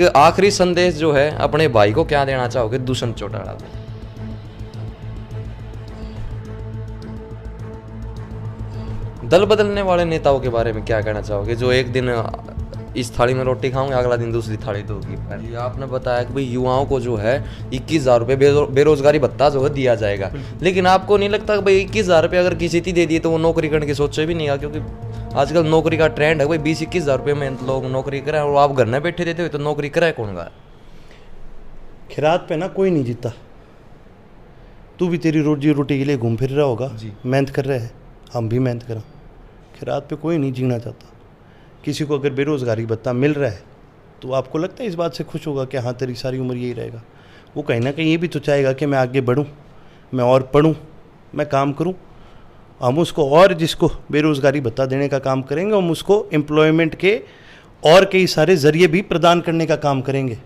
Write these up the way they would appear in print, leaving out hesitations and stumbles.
एक आखिरी संदेश जो है अपने भाई को क्या देना चाहोगे दुष्यंत चौटाला को? दल बदलने वाले नेताओं के बारे में क्या कहना चाहोगे, जो एक दिन इस थाली में रोटी खाऊंगे अगला दिन दूसरी थाली होगी? आपने बताया कि भाई युवाओं को जो है 21,000 रुपये बेरोजगारी भत्ता जो है दिया जाएगा, लेकिन आपको नहीं लगता कि भाई 21,000 रुपये अगर किसी की दे दिए तो वो नौकरी करने की सोचे भी नहीं है? क्योंकि आजकल नौकरी का ट्रेंड है भाई 20-21,000 रुपये में लोग नौकरी करें, और आप घर में बैठे देते हुए तो नौकरी कराए कौन गा? खिरात पे ना कोई नहीं जीता। तू भी तेरी रोजी रोटी के लिए घूम फिर रहा होगा, मेहनत कर रहे हैं, हम भी मेहनत करें। खिरात पे कोई नहीं जीना चाहता। किसी को अगर बेरोज़गारी भत्ता मिल रहा है तो आपको लगता है इस बात से खुश होगा कि हाँ तेरी सारी उम्र यही रहेगा? वो कहीं ना कहीं ये भी तो चाहेगा कि मैं आगे बढ़ूँ, मैं और पढ़ूँ, मैं काम करूँ। हम उसको और जिसको बेरोज़गारी भत्ता देने का काम करेंगे, हम उसको एम्प्लॉयमेंट के और कई सारे ज़रिए भी प्रदान करने का काम करेंगे।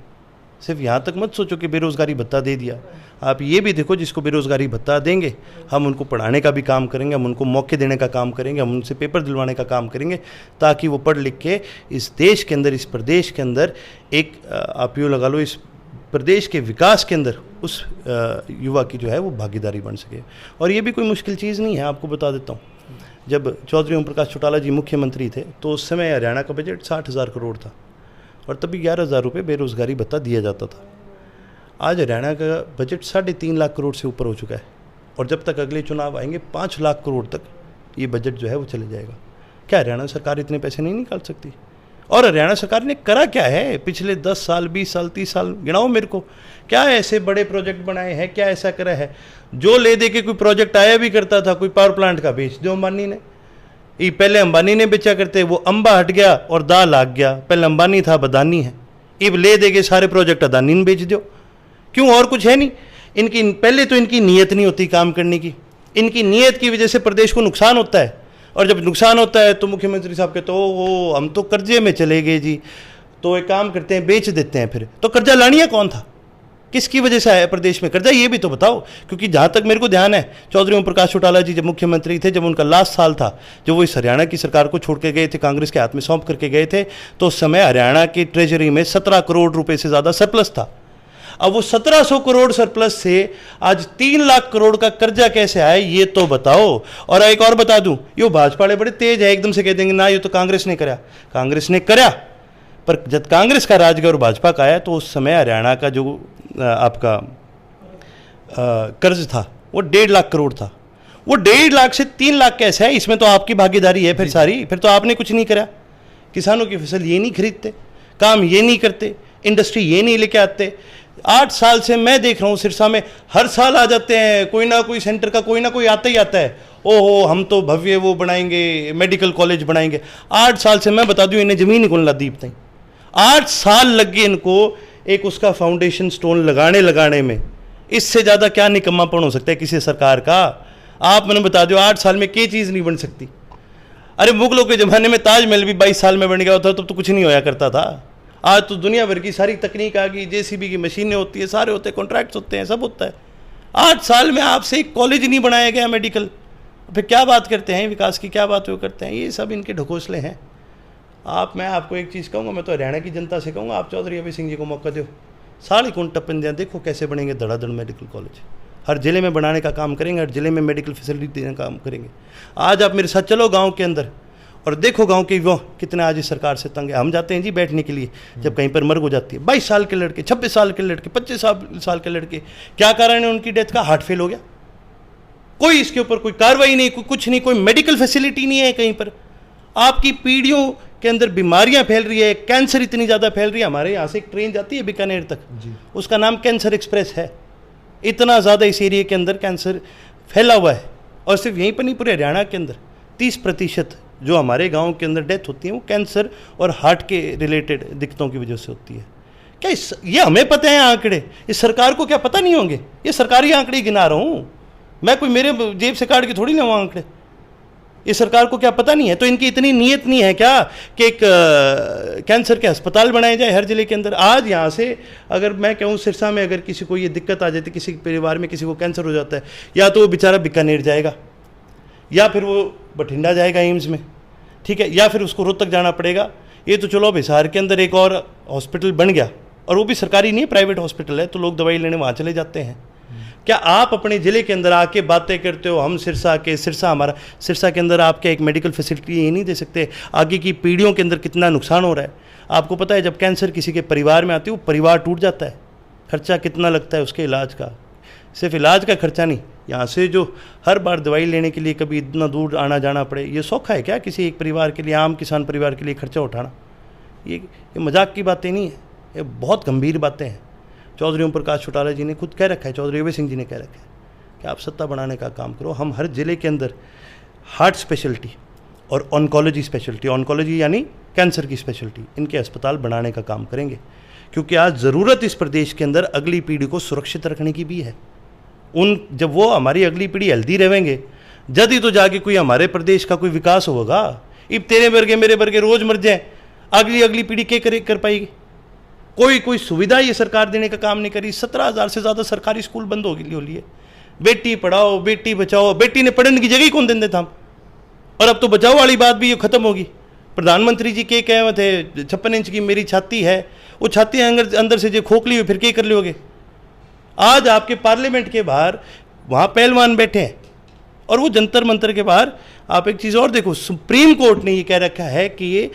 सिर्फ यहाँ तक मत सोचो कि बेरोज़गारी भत्ता दे दिया। आप ये भी देखो जिसको बेरोज़गारी भत्ता देंगे हम उनको पढ़ाने का भी काम करेंगे, हम उनको मौके देने का काम करेंगे, हम उनसे पेपर दिलवाने का काम करेंगे, ताकि वो पढ़ लिख के इस देश के अंदर, इस प्रदेश के अंदर एक आप यूँ लगा लो, इस प्रदेश के विकास के अंदर उस युवा की जो है वो भागीदारी बन सके। और ये भी कोई मुश्किल चीज़ नहीं है, आपको बता देता हूँ। जब चौधरी ओम प्रकाश चौटाला जी मुख्यमंत्री थे तो उस समय हरियाणा का बजट 60,000 करोड़ था और तभी 11,000 रुपये बेरोज़गारी भत्ता दिया जाता था। आज हरियाणा का बजट 3.5 लाख करोड़ से ऊपर हो चुका है और जब तक अगले चुनाव आएंगे 5 लाख करोड़ तक ये बजट जो है वो चले जाएगा। क्या हरियाणा सरकार इतने पैसे नहीं निकाल सकती? और हरियाणा सरकार ने करा क्या है पिछले 10 साल, 20 साल, 30 साल, गिनाओ मेरे को। क्या ऐसे बड़े प्रोजेक्ट बनाए हैं, क्या ऐसा करा है? जो ले दे के कोई प्रोजेक्ट आया भी करता था, कोई पावर प्लांट का बेच दो अंबानी ने। ये पहले अंबानी ने बेचा करते, वो अंबा हट गया और दा लाग गया। पहले अंबानी था, अब अदानी है। अब ले दे के सारे प्रोजेक्ट अदानी ने बेच दो। क्यों? और कुछ है नहीं। इनकी पहले तो इनकी नीयत नहीं होती काम करने की। इनकी नीयत की वजह से प्रदेश को नुकसान होता है, और जब नुकसान होता है तो मुख्यमंत्री साहब कहते हो हम तो कर्जे में चले गए जी, तो एक काम करते हैं बेच देते हैं। फिर तो कर्जा लानिया कौन था? किसकी वजह से आया प्रदेश में कर्जा, ये भी तो बताओ। क्योंकि जहाँ तक मेरे को ध्यान है, चौधरी ओम प्रकाश चौटाला जी जब मुख्यमंत्री थे, जब उनका लास्ट साल था, जब वो इस हरियाणा की सरकार को छोड़ के गए थे, कांग्रेस के हाथ में सौंप करके गए थे, तो उस समय हरियाणा की ट्रेजरी में 17 करोड़ रुपए से ज़्यादा सरप्लस था। अब वो 1700 करोड़ सरप्लस से आज 3 लाख करोड़ का कर्जा कैसे आया, ये तो बताओ। और एक और बता दूं, ये भाजपा वाले बड़े तेज है, एकदम से कह देंगे ना ये तो कांग्रेस ने करा। कांग्रेस ने करा, पर जब कांग्रेस का राजग और भाजपा का आया तो उस समय हरियाणा का जो आपका कर्ज था वो 1.5 लाख करोड़ था। वो 1.5 लाख से 3 लाख कैसे है? इसमें तो आपकी भागीदारी है फिर सारी। फिर तो आपने कुछ नहीं करा। किसानों की फसल ये नहीं खरीदते, काम ये नहीं करते, इंडस्ट्री ये नहीं लेके आते। 8 साल से मैं देख रहा हूँ सिरसा में हर साल आ जाते हैं, कोई ना कोई सेंटर का कोई ना कोई आता ही आता है। ओहो हम तो भव्य वो बनाएंगे, मेडिकल कॉलेज बनाएंगे। 8 साल से मैं बता दूँ इन्हें ज़मीन ही कौन ला दी बताई। 8 साल लग गए इनको एक उसका फाउंडेशन स्टोन लगाने में। इससे ज़्यादा क्या निकम्मापन हो सकता है किसी सरकार का? आप मैंने बता दो 8 साल में क्या चीज़ नहीं बन सकती। अरे मुगलों के ज़माने में ताजमहल भी 22 साल में बन गया होता, तब तो कुछ नहीं होया करता था। आज तो दुनिया भर की सारी तकनीक आ गई, JCB की मशीनें होती है, सारे होते हैं, कॉन्ट्रैक्ट्स होते हैं, सब होता है। 8 साल में आपसे एक कॉलेज नहीं बनाया गया मेडिकल, फिर क्या बात करते हैं विकास की, क्या बात वो करते हैं? ये सब इनके ढकोसले हैं। मैं आपको एक चीज़ कहूँगा, मैं तो हरियाणा की जनता से कहूँगा, आप चौधरी अभय सिंह जी को मौका दो, साढ़े कौन टप्पन दें, देखो कैसे बनेंगे धड़ाधड़ मेडिकल कॉलेज। हर जिले में बनाने का काम करेंगे, हर जिले में मेडिकल फैसिलिटी देने का काम करेंगे। आज आप मेरे साथ चलो गाँव के अंदर और देखो गांव के युवा कितने आज इस सरकार से तंग है। हम जाते हैं जी बैठने के लिए जब कहीं पर मर्ग हो जाती है। 22 साल के लड़के, 26 साल के लड़के, 25 साल के लड़के, क्या कारण है उनकी डेथ का? हार्ट फेल हो गया। कोई इसके ऊपर कोई कार्रवाई नहीं, कुछ नहीं, कोई मेडिकल फैसिलिटी नहीं है कहीं पर। आपकी पीढ़ियों के अंदर बीमारियां फैल रही है, कैंसर इतनी ज़्यादा फैल रही है। हमारे यहाँ से एक ट्रेन जाती है बीकानेर तक, उसका नाम कैंसर एक्सप्रेस है। इतना ज़्यादा इस एरिया के अंदर कैंसर फैला हुआ है। और सिर्फ यहीं पर नहीं, पूरे हरियाणा के अंदर 30% जो हमारे गांव के अंदर डेथ होती है वो कैंसर और हार्ट के रिलेटेड दिक्कतों की वजह से होती है। क्या ये हमें पता है आंकड़े? इस सरकार को क्या पता नहीं होंगे? ये सरकारी आंकड़े गिना रहा हूँ मैं, कोई मेरे जेब से काट के थोड़ी ना वो आंकड़े। ये सरकार को क्या पता नहीं है? तो इनकी इतनी नीयत नहीं है क्या कि एक कैंसर के अस्पताल बनाए जाए हर जिले के अंदर? आज यहाँ से अगर मैं कहूँ सिरसा में अगर किसी को ये दिक्कत आ जाती, किसी परिवार में किसी को कैंसर हो जाता है, या तो वो बेचारा बीकानेर जाएगा, या फिर वो बठिंडा जाएगा एम्स में, ठीक है, या फिर उसको रोहतक जाना पड़ेगा। ये तो चलो अब हिसार के अंदर एक और हॉस्पिटल बन गया, और वो भी सरकारी नहीं है, प्राइवेट हॉस्पिटल है, तो लोग दवाई लेने वहाँ चले जाते हैं। क्या आप अपने ज़िले के अंदर आके बातें करते हो, हम सिरसा के अंदर आप क्या एक मेडिकल फैसिलिटी ये नहीं दे सकते? आगे की पीढ़ियों के अंदर कितना नुकसान हो रहा है आपको पता है? जब कैंसर किसी के परिवार में आती है, वो परिवार टूट जाता है। खर्चा कितना लगता है उसके इलाज का, सिर्फ इलाज का खर्चा नहीं, यहाँ से जो हर बार दवाई लेने के लिए कभी इतना दूर आना जाना पड़े, ये सौखा है क्या किसी एक परिवार के लिए, आम किसान परिवार के लिए खर्चा उठाना? ये मजाक की बातें नहीं है, ये बहुत गंभीर बातें हैं। चौधरी ओम प्रकाश चौटाला जी ने खुद कह रखा है, चौधरी अभय सिंह जी ने कह रखा है कि आप सत्ता बढ़ाने का काम करो। हम हर ज़िले के अंदर हार्ट स्पेशलिटी और ऑन्कोलॉजी स्पेशलिटी, ऑन्कोलॉजी यानी कैंसर की स्पेशलिटी, इनके अस्पताल बनाने का काम करेंगे, क्योंकि आज ज़रूरत इस प्रदेश के अंदर अगली पीढ़ी को सुरक्षित रखने की भी है। जब वो हमारी अगली पीढ़ी हेल्दी रहेंगे, जब ही तो जाके कोई हमारे प्रदेश का कोई विकास होगा। अब तेरे वर्गे मेरे वर्गे रोज मर जाए, अगली पीढ़ी क्या कर पाएगी? कोई सुविधा ये सरकार देने का काम नहीं करी। 17,000 से ज़्यादा सरकारी स्कूल बंद हो लिए। बेटी पढ़ाओ बेटी बचाओ, बेटी ने पढ़ने की जगह ही कौन देते थे हम, और अब तो बचाओ वाली बात भी ये खत्म होगी। प्रधानमंत्री जी के कहे थे 56 इंच की मेरी छाती है, वो छाती अंदर से जो खोखली हुई, फिर क्या कर लोगे? आज आपके पार्लियामेंट के बाहर वहाँ पहलवान बैठे हैं, और वो जंतर मंतर के बाहर आप एक चीज़ और देखो, सुप्रीम कोर्ट ने ये कह रखा है कि ये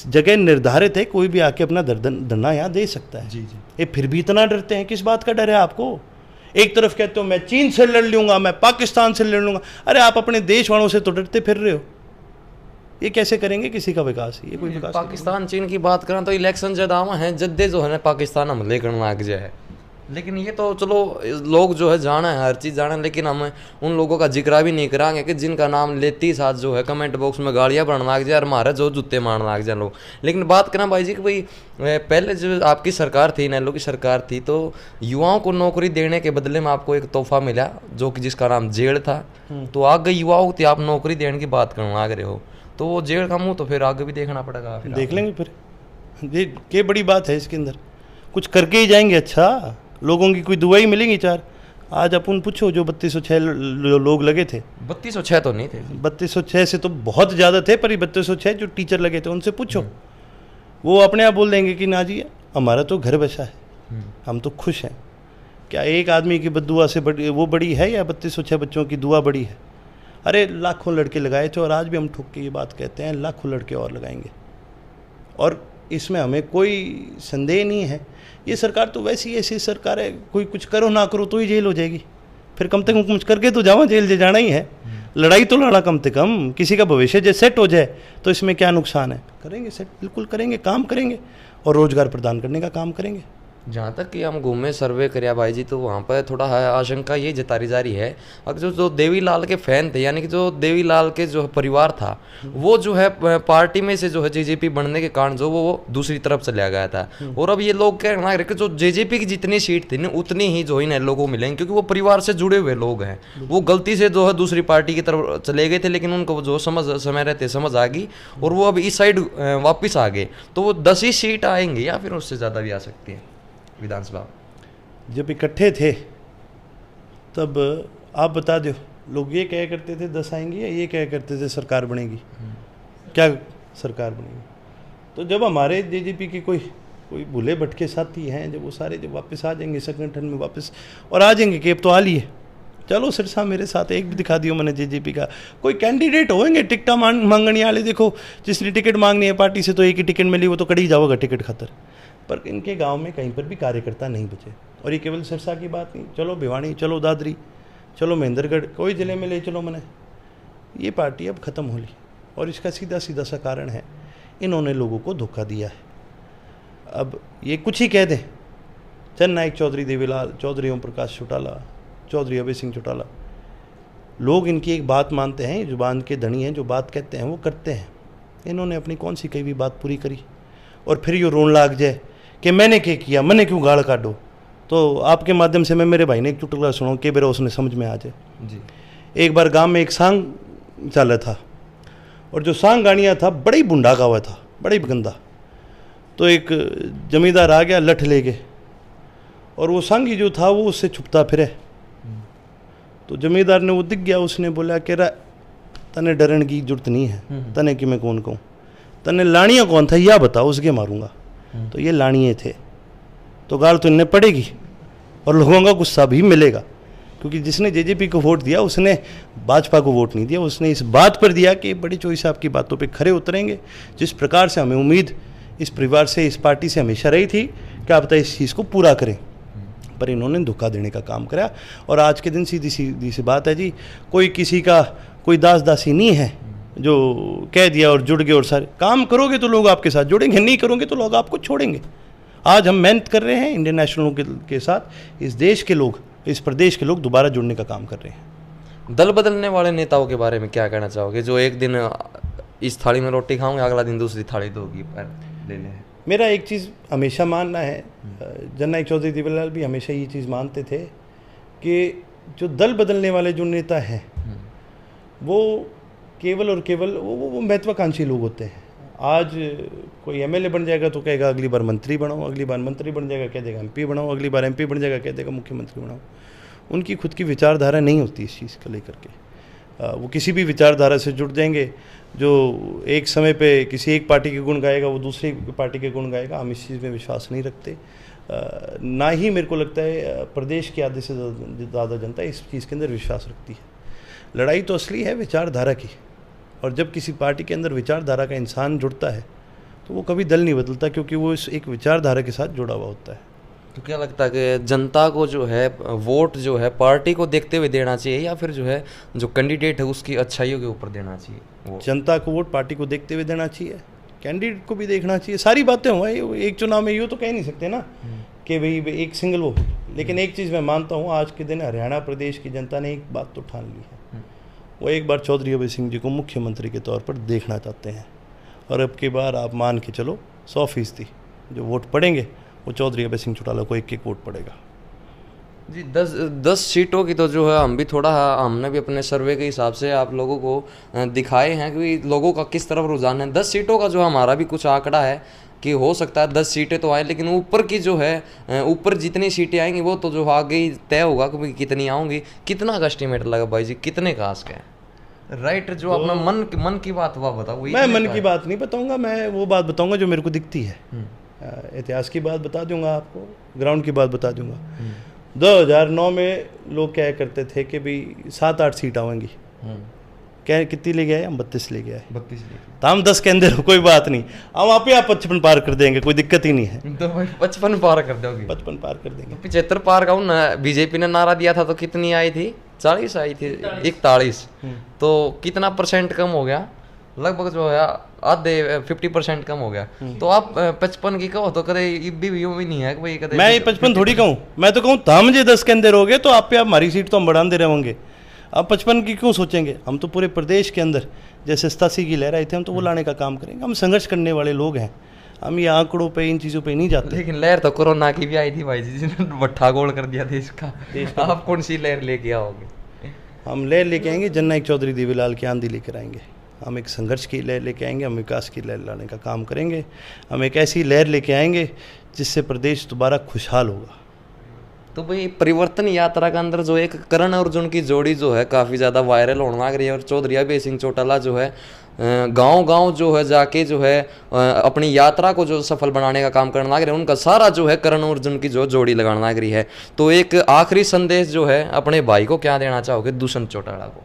जगह निर्धारित है, कोई भी आके अपना धरना यहाँ दे सकता है। जी। ये फिर भी इतना डरते हैं, किस बात का डर है आपको? एक तरफ कहते हो मैं चीन से लड़ लूँगा, मैं पाकिस्तान से लड़ लूँगा। अरे आप अपने देश वालों से तो डरते फिर रहे हो। ये कैसे करेंगे किसी का विकास? ये कोई विकास? पाकिस्तान चीन की बात करें तो इलेक्शन जदावा है, जद्दे जो है ना पाकिस्तान हमले करने लग जाए। लेकिन ये तो चलो लोग जो है जाना है, हर चीज़ जाना है, लेकिन हम उन लोगों का जिक्र भी नहीं कराएंगे कि जिनका नाम लेते ही साथ जो है कमेंट बॉक्स में गालियाँ बढ़ने लग जाए और हमारे जो जूते मारने लग जाए लोग। लेकिन बात करें भाई जी कि भाई पहले जो आपकी सरकार थी, नैलो की सरकार थी, तो युवाओं को नौकरी देने के बदले में आपको एक तोहफा मिला जो कि जिसका नाम जेल था। तो आगे युवाओं को आप नौकरी देने की बात करने लग रहे हो, तो वो जेल का मुँह तो फिर आगे भी देखना पड़ेगा। फिर देख लेंगे फिर, ये क्या बड़ी बात है इसके अंदर, कुछ करके ही जाएंगे। अच्छा, लोगों की कोई दुआ ही मिलेंगी चार। आज अपन पूछो जो 3206 लोग लगे थे, 3206 तो नहीं थे, 3206 से तो बहुत ज़्यादा थे, पर 3206 जो टीचर लगे थे उनसे पूछो, वो अपने आप बोल देंगे कि ना जी हमारा तो घर बसा है, हम तो खुश हैं। क्या एक आदमी की बद्दुआ से वो बड़ी है या 3206 बच्चों की दुआ बड़ी है? अरे लाखों लड़के लगाए थे, और आज भी हम ठोक के ये बात कहते हैं, लाखों लड़के और लगाएंगे, और इसमें हमें कोई संदेह नहीं है। ये सरकार तो वैसी ऐसी सरकार है, कोई कुछ करो ना करो तो ही जेल हो जाएगी, फिर कम से कम कुछ करके तो जाओ, जेल जे जाना ही है। लड़ाई तो लड़ा कम से कम, किसी का भविष्य जैसे सेट हो जाए तो इसमें क्या नुकसान है? करेंगे सेट, बिल्कुल करेंगे, काम करेंगे, और रोजगार प्रदान करने का काम करेंगे। जहाँ तक कि हम घूमे सर्वे करिया भाई जी, तो वहाँ पर थोड़ा आशंका ये जताई जा रही है, अगर जो देवीलाल के फैन थे, यानी कि जो देवीलाल के जो परिवार था, वो जो है पार्टी में से जो है जेजेपी बनने के कारण जो वो दूसरी तरफ चला गया था। और अब ये लोग कह रहे हैं कि जो जेजेपी की जितनी सीट थी ना, उतनी ही जो इन लोगों को मिलेंगे, क्योंकि वो परिवार से जुड़े हुए लोग हैं। वो गलती से जो है दूसरी पार्टी की तरफ चले गए थे, लेकिन उनको जो समय रहते समझ आ गई, और वो अब इस साइड वापस आ गए। तो वो 10 ही सीट आएंगे या फिर उससे ज़्यादा भी आ सकती है विधानसभा। जब इकट्ठे थे तब आप बता दो, लोग ये कह करते थे 10 आएंगे, या ये कह करते थे सरकार बनेगी? क्या सरकार बनेगी? तो जब हमारे जेजेपी के कोई भूले भटके साथी हैं, जब वो सारे जब वापस आ जाएंगे संगठन में वापस, और आ जाएंगे कि अब तो आ लिए, चलो सिरसा मेरे साथ एक भी दिखा दियो मैंने जेजेपी का कोई कैंडिडेट होंगे टिकटा मांगने वाले। देखो जिसने टिकट मांगनी है पार्टी से तो एक ही टिकट मिली, वो तो कड़ी जाओगा टिकट खातर, पर इनके गांव में कहीं पर भी कार्यकर्ता नहीं बचे। और ये केवल सिरसा की बात नहीं, चलो भिवानी, चलो दादरी, चलो महेंद्रगढ़, कोई ज़िले में ले चलो मैंने, ये पार्टी अब ख़त्म हो ली। और इसका सीधा सीधा सा कारण है, इन्होंने लोगों को धोखा दिया है। अब ये कुछ ही कह दें, चंद नायक चौधरी देवीलाल, चौधरी ओम प्रकाश चौटाला, चौधरी अभय सिंह चौटाला, लोग इनकी एक बात मानते हैं, जुबान के धनी हैं, जो बात कहते हैं वो करते हैं। इन्होंने अपनी कौन सी कही हुई बात पूरी करी, और फिर ये रोन लाग जाए कि मैंने क्या किया, मैंने क्यों गाड़ काटो। तो आपके माध्यम से मैं मेरे भाई ने एक चुटकुला सुनो कि मेरा उसने समझ में आ जाए जी। एक बार गांव में एक सांग चला था, और जो सांग गानिया था बड़ी बुंडा का हुआ था, बड़ी गंदा। तो एक जमींदार आ गया लठ ले गए, और वो सांगी जो था वो उससे छुपता फिरे। तो जमींदार ने वो दिख गया, उसने बोला कि तने डरन की जरूरत नहीं है, तने कि मैं कौन कहूँ, तने लानिया कौन था या बताओ, उसके मारूंगा। तो ये लानिये थे, तो गाल तो इन्हें पड़ेगी और लोगों का गुस्सा भी मिलेगा, क्योंकि जिसने जेजेपी को वोट दिया उसने भाजपा को वोट नहीं दिया, उसने इस बात पर दिया कि बड़ी चोई साहब की बातों पे खरे उतरेंगे। जिस प्रकार से हमें उम्मीद इस परिवार से, इस पार्टी से हमेशा रही थी, क्या पता इस चीज़ को पूरा करें, पर इन्होंने धोखा देने का काम करा। और आज के दिन सीधी सी बात है जी, कोई किसी का कोई दास दासी नहीं है जो कह दिया और जुड़ गए और सारे काम करोगे तो लोग आपके साथ जुड़ेंगे, नहीं करोगे तो लोग आपको छोड़ेंगे। आज हम मेहनत कर रहे हैं इंडियन नेशनलों के साथ, इस देश के लोग, इस प्रदेश के लोग दोबारा जुड़ने का काम कर रहे हैं। दल बदलने वाले नेताओं के बारे में क्या कहना चाहोगे, जो एक दिन इस थाली में रोटी खाऊंगे, अगला दिन दूसरी थाली दोगी पर ले ले? मेरा एक चीज़ हमेशा मानना है, जननायक चौधरी देवीलाल भी हमेशा ये चीज़ मानते थे कि जो दल बदलने वाले जो नेता हैं वो केवल और केवल वो महत्वाकांक्षी लोग होते हैं। आज कोई एमएलए बन जाएगा तो कहेगा अगली बार मंत्री बनाओ, अगली बार मंत्री बन जाएगा कह देगा एमपी बनाओ, अगली बार एमपी बन जाएगा कह देगा मुख्यमंत्री बनाओ। उनकी खुद की विचारधारा नहीं होती इस चीज़ को लेकर के। वो किसी भी विचारधारा से जुड़ जाएंगे, जो एक समय पे किसी एक पार्टी के गुण गाएगा वो दूसरी पार्टी के गुण गाएगा। हम इस चीज़ में विश्वास नहीं रखते, ना ही मेरे को लगता है प्रदेश की आधे से ज़्यादा जनता इस चीज़ के अंदर विश्वास रखती है। लड़ाई तो असली है विचारधारा की, और जब किसी पार्टी के अंदर विचारधारा का इंसान जुड़ता है तो वो कभी दल नहीं बदलता, क्योंकि वो इस एक विचारधारा के साथ जुड़ा हुआ होता है। तो क्या लगता है कि जनता को जो है वोट जो है पार्टी को देखते हुए देना चाहिए, या फिर जो है जो कैंडिडेट है उसकी अच्छाइयों के ऊपर देना चाहिए? वो जनता को वोट पार्टी को देखते हुए देना चाहिए, कैंडिडेट को भी देखना चाहिए। सारी बातें हुआ एक चुनाव में यूँ तो कह नहीं सकते ना कि भाई एक सिंगल वो। लेकिन एक चीज़ मैं मानता हूँ, आज के दिन हरियाणा प्रदेश की जनता ने एक बात तो ठान ली है, वो एक बार चौधरी अभय सिंह जी को मुख्यमंत्री के तौर पर देखना चाहते हैं। और अब की बार आप मान के चलो 100% जो वोट पड़ेंगे वो चौधरी अभय सिंह चौटाला को एक वोट पड़ेगा जी। 10 सीटों की तो जो है हम भी थोड़ा, हमने भी अपने सर्वे के हिसाब से आप लोगों को दिखाए हैं कि लोगों का किस तरफ रुझान है। 10 सीटों का जो हमारा भी कुछ आंकड़ा है कि हो सकता है 10 सीटें तो आए, लेकिन ऊपर की जो है ऊपर जितनी सीटें आएंगी वो तो जो आगे ही तय होगा कि कितनी आऊँगी। कितना का एस्टिमेट लगा भाई जी, कितने का आस का? राइट, जो अपना मन की बात हुआ बताओ। मैं मन की बात नहीं बताऊंगा, मैं वो बात बताऊंगा जो मेरे को दिखती है। इतिहास की बात बता दूंगा आपको, ग्राउंड की बात बता दूंगा। 2009 में लोग क्या करते थे कि भाई 7-8 सीट आएंगी, क्या कितनी ले गया है? हम 32 ले गया है। 32 तो हम 10 के अंदर हो, कोई बात नहीं, हम वहाँ पे आप 55 पार कर देंगे, कोई दिक्कत ही नहीं है। तो भाई 55 पार कर दोगे? 55 पार कर देंगे। 75 पार का बीजेपी ने नारा दिया था तो कितनी आई थी? 40 आई थी, 41। तो कितना परसेंट कम हो गया? लगभग जो है आधे 50% कम हो गया। तो आप 55 की कहो तो कदे भी यूं भी नहीं है कि भाई कदे मैं 55 थोड़ी कहूँ, मैं तो कहूँ था मुझे 10 के अंदर हो गए तो आप पे आप हमारी सीट तो हम बढ़ाते रहेंगे। अब 55 की क्यों सोचेंगे? हम तो पूरे प्रदेश के अंदर जैसे 87 की लहर आई थी, हम तो वो लाने का काम करेंगे। हम संघर्ष करने वाले लोग हैं, हम ये आंकड़ों पे इन चीज़ों पे नहीं जाते। लेकिन लहर तो कोरोना की भी आई थी भाई जी, जिसने भट्ठा गोल कर दिया देश का। आप कौन सी लहर लेके आओगे? हम लहर लेके आएंगे, जननायक चौधरी देवीलाल की आंधी लेकर आएंगे। हम एक संघर्ष की लहर लेके आएंगे, हम विकास की लहर लाने का काम करेंगे। हम एक ऐसी लहर लेके आएंगे जिससे प्रदेश दोबारा खुशहाल होगा। तो भाई परिवर्तन यात्रा के अंदर जो एक करण अर्जुन की जोड़ी जो है काफ़ी ज़्यादा वायरल होने लग रही है, और चौधरी अभय सिंह चौटाला जो है गांव-गांव जो है जाके जो है अपनी यात्रा को जो सफल बनाने का काम करने लग रहे हैं, उनका सारा जो है करण अर्जुन की जो जोड़ी लगाने लग रही है। तो एक आखिरी संदेश जो है अपने भाई को क्या देना चाहोगे, दुष्यंत चौटाला को?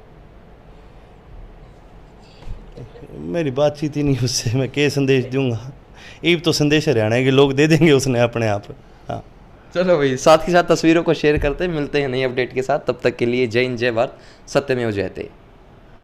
मेरी बातचीत ही नहीं उससे, मैं क्या संदेश दूंगा? ये तो संदेश हरियाणा के लोग दे देंगे उसने अपने आप। हाँ चलो भाई, साथ ही साथ तस्वीरों को शेयर करते मिलते हैं नई अपडेट के साथ। तब तक के लिए जय हिंद, जय भारत, सत्यमेव जयते।